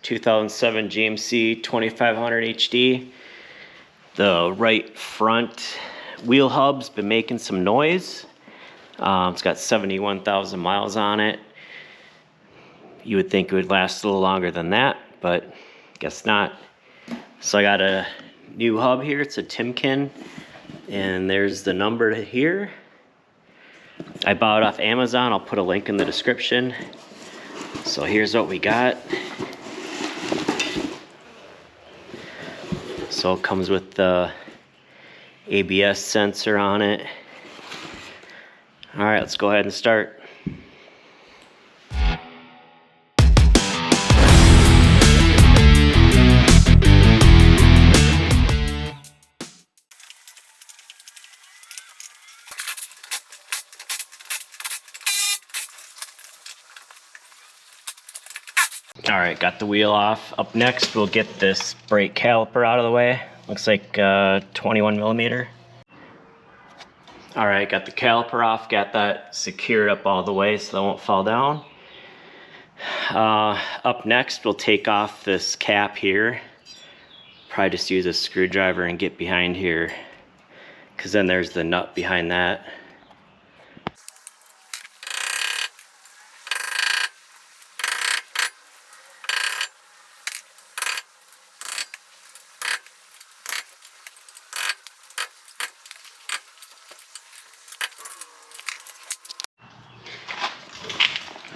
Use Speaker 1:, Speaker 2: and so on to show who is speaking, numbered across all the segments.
Speaker 1: 2007 GMC 2500 HD. The right front wheel hub's been making some noise. It's got 71,000 miles on it. You would think it would last a little longer than that, but guess not. So I got a new hub here. It's a Timken, and there's the number here. I bought it off Amazon. I'll put a link in the description. So here's what we got. So it comes with the ABS sensor on it. All right, let's go ahead and start. All right, got the wheel off. Up next, we'll get this brake caliper out of the way. Looks like 21 millimeter. All right, got the caliper off, got that secured up all the way so that won't fall down. Up next, we'll take off this cap here. Probably just use a screwdriver and get behind here, because then there's the nut behind that.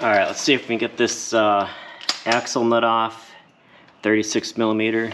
Speaker 1: All right, let's see if we can get this axle nut off, 36 millimeter.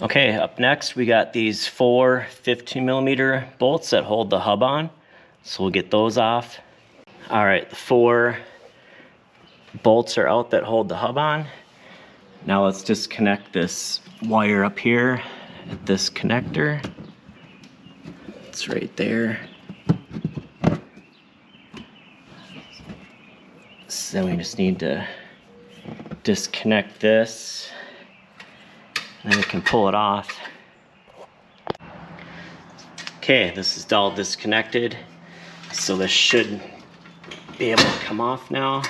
Speaker 1: Okay, up next we got these 4 15 millimeter bolts that hold the hub on. So we'll get those off. All right, the 4 bolts are out that hold the hub on. Now let's disconnect this wire up here at this connector. It's right there. So then we just need to disconnect this. Then we can pull it off. Okay, this is all disconnected. So this should be able to come off now.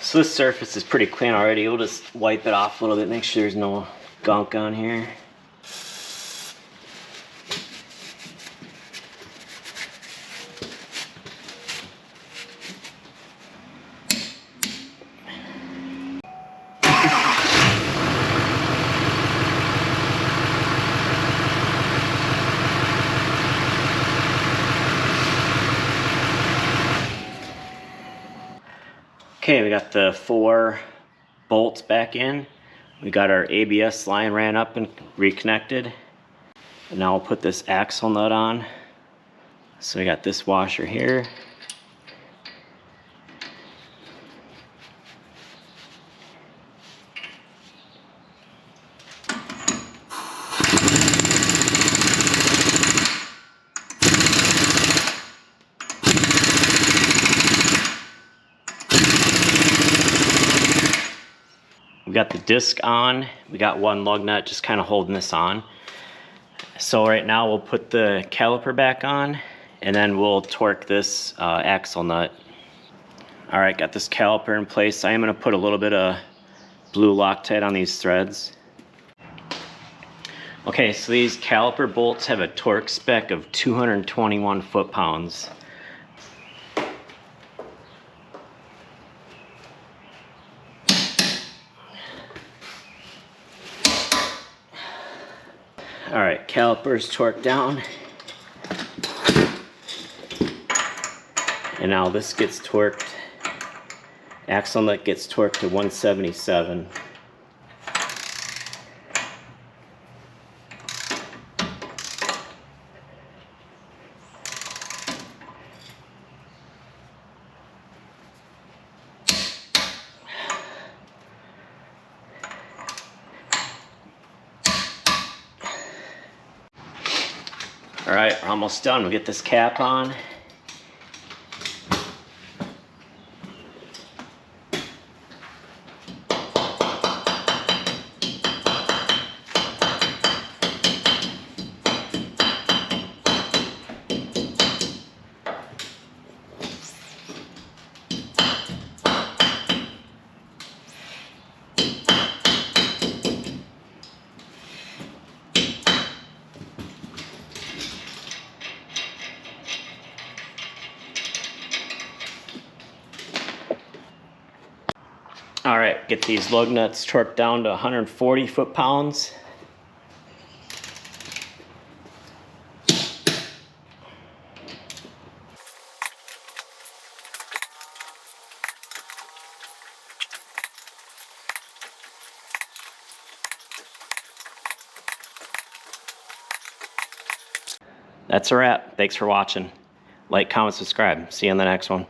Speaker 1: So this surface is pretty clean already. We'll just wipe it off a little bit, make sure there's no gunk on here. Okay, we got the 4 bolts back in. We got our ABS line ran up and reconnected. And now we'll put this axle nut on. So we got this washer here. We got the disc on. We got 1 lug nut just kind of holding this on. So right now we'll put the caliper back on, and then we'll torque this axle nut. All right, got this caliper in place. I am going to put a little bit of blue Loctite on these threads. Okay, so these caliper bolts have a torque spec of 221 foot-pounds. All right, calipers torqued down. And now this gets torqued. Axle nut gets torqued to 177. All right, we're almost done. We'll get this cap on. All right, get these lug nuts torqued down to 140 foot-pounds. That's a wrap. Thanks for watching. Like, comment, subscribe. See you on the next one.